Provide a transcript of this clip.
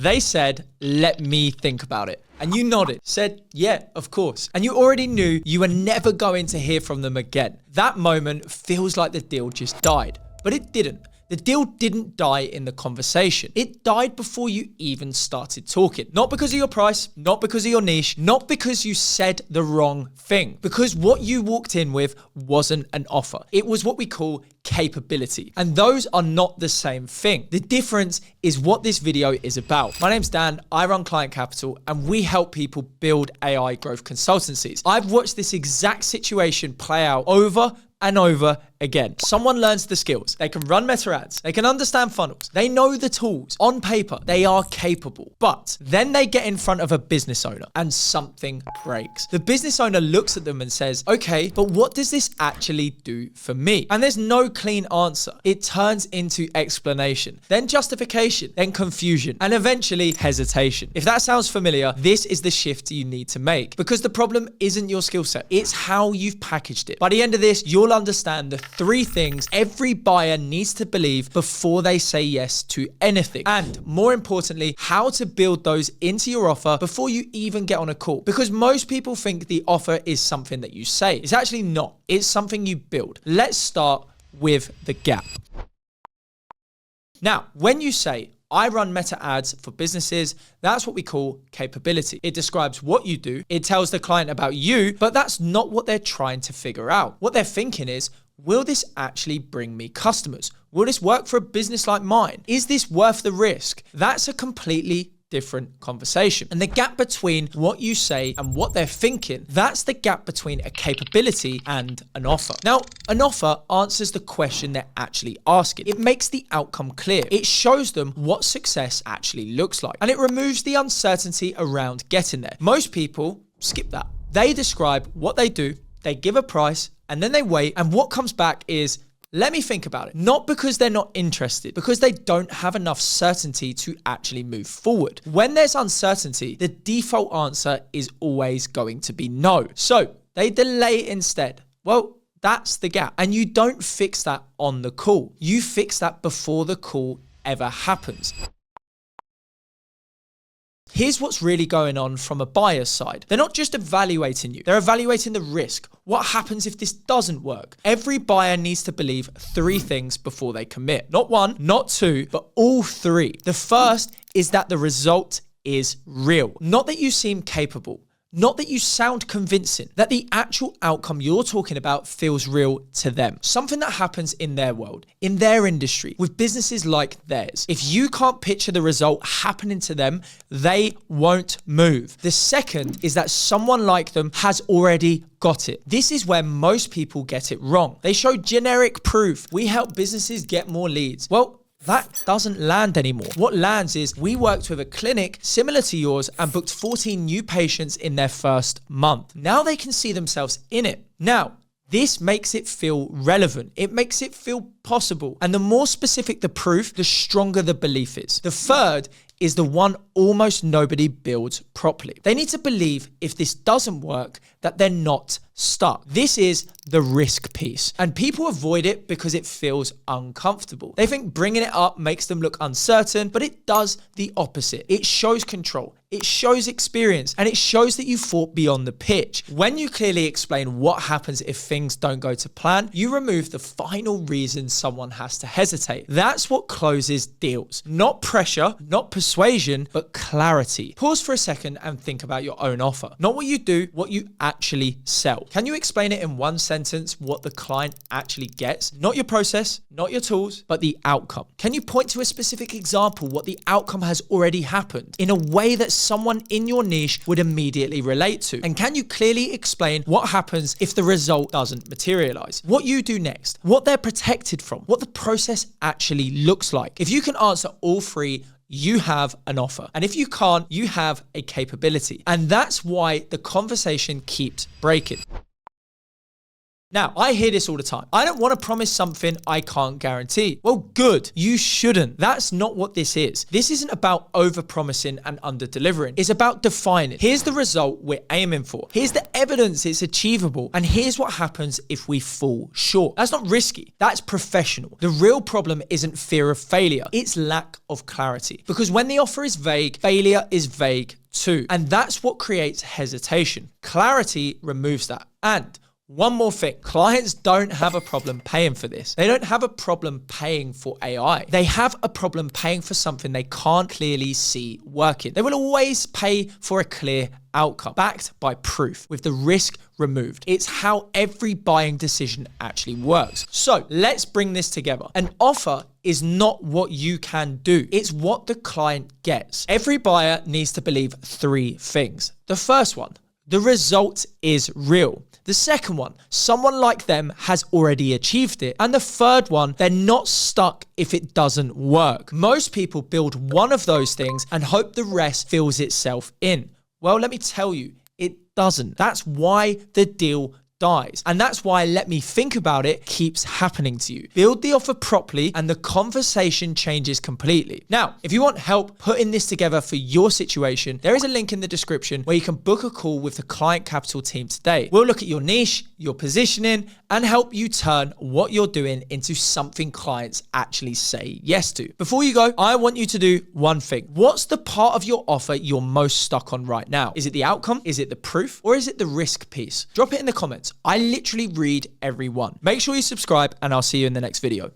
They said, let me think about it. And you nodded, said, yeah, of course. And you already knew you were never going to hear from them again. That moment feels like the deal just died, but it didn't. The deal didn't die in the conversation. It died before you even started talking. Not because of your price, not because of your niche, not because you said the wrong thing. Because what you walked in with wasn't an offer. It was what we call capability. And those are not the same thing. The difference is what this video is about. My name's Dan, I run Client Capital, and we help people build AI growth consultancies. I've watched this exact situation play out over and over again. Someone learns the skills. They can run meta ads. They can understand funnels. They know the tools. On paper, they are capable. But then they get in front of a business owner and something breaks. The business owner looks at them and says, okay, but what does this actually do for me? And there's no clean answer. It turns into explanation, then justification, then confusion, and eventually hesitation. If that sounds familiar, this is the shift you need to make, because the problem isn't your skill set. It's how you've packaged it. By the end of this, you'll understand the 3 things every buyer needs to believe before they say yes to anything. And more importantly, how to build those into your offer before you even get on a call. Because most people think the offer is something that you say. It's actually not. It's something you build. Let's start with the gap. Now, when you say, I run meta ads for businesses, that's what we call capability. It describes what you do. It tells the client about you, but that's not what they're trying to figure out. What they're thinking is, will this actually bring me customers? Will this work for a business like mine? Is this worth the risk? That's a completely different conversation. And the gap between what you say and what they're thinking, that's the gap between a capability and an offer. Now, an offer answers the question they're actually asking. It makes the outcome clear. It shows them what success actually looks like. And it removes the uncertainty around getting there. Most people skip that. They describe what they do, they give a price, and then they wait. And what comes back is, let me think about it. Not because they're not interested, because they don't have enough certainty to actually move forward. When there's uncertainty, the default answer is always going to be no. So they delay instead. Well, that's the gap. And you don't fix that on the call. You fix that before the call ever happens. Here's what's really going on from a buyer's side. They're not just evaluating you, they're evaluating the risk. What happens if this doesn't work? Every buyer needs to believe 3 things before they commit. Not 1, not 2, but all 3. The first is that the result is real. Not that you seem capable. Not that you sound convincing, that the actual outcome you're talking about feels real to them. Something that happens in their world, in their industry, with businesses like theirs. If you can't picture the result happening to them, they won't move. The second is that someone like them has already got it. This is where most people get it wrong. They show generic proof. We help businesses get more leads. Well, that doesn't land anymore. What lands is, we worked with a clinic similar to yours and booked 14 new patients in their first month. Now they can see themselves in it. Now, this makes it feel relevant. It makes it feel possible. And the more specific the proof, the stronger the belief is. The third is the one almost nobody builds properly. They need to believe if this doesn't work, that they're not stuck. This is the risk piece. And people avoid it because it feels uncomfortable. They think bringing it up makes them look uncertain, but it does the opposite. It shows control. It shows experience, and it shows that you fought beyond the pitch. When you clearly explain what happens if things don't go to plan, you remove the final reason someone has to hesitate. That's what closes deals. Not pressure, not persuasion, but clarity. Pause for a second and think about your own offer. Not what you do, what you actually sell. Can you explain it in 1 sentence what the client actually gets? Not your process, not your tools, but the outcome. Can you point to a specific example what the outcome has already happened in a way that someone in your niche would immediately relate to? And can you clearly explain what happens if the result doesn't materialize? What you do next, what they're protected from, what the process actually looks like. If you can answer all 3, you have an offer. And if you can't, you have a capability. And that's why the conversation keeps breaking. Now, I hear this all the time. I don't want to promise something I can't guarantee. Well, good. You shouldn't. That's not what this is. This isn't about over-promising and under-delivering. It's about defining. Here's the result we're aiming for. Here's the evidence it's achievable. And here's what happens if we fall short. That's not risky. That's professional. The real problem isn't fear of failure. It's lack of clarity. Because when the offer is vague, failure is vague too. And that's what creates hesitation. Clarity removes that. And one more thing, clients don't have a problem paying for this. They don't have a problem paying for AI. They have a problem paying for something they can't clearly see working. They will always pay for a clear outcome, backed by proof, with the risk removed. It's how every buying decision actually works. So let's bring this together. An offer is not what you can do. It's what the client gets. Every buyer needs to believe three things. The first one, the result is real. The second one, someone like them has already achieved it. And the third one, they're not stuck if it doesn't work. Most people build one of those things and hope the rest fills itself in. Well, let me tell you, it doesn't. That's why the deal dies. And that's why let me think about it keeps happening to you. Build the offer properly and the conversation changes completely. Now, if you want help putting this together for your situation, there is a link in the description where you can book a call with the Client Capital team today. We'll look at your niche, your positioning, and help you turn what you're doing into something clients actually say yes to. Before you go, I want you to do one thing. What's the part of your offer you're most stuck on right now? Is it the outcome? Is it the proof? Or is it the risk piece? Drop it in the comments. I literally read every one. Make sure you subscribe and I'll see you in the next video.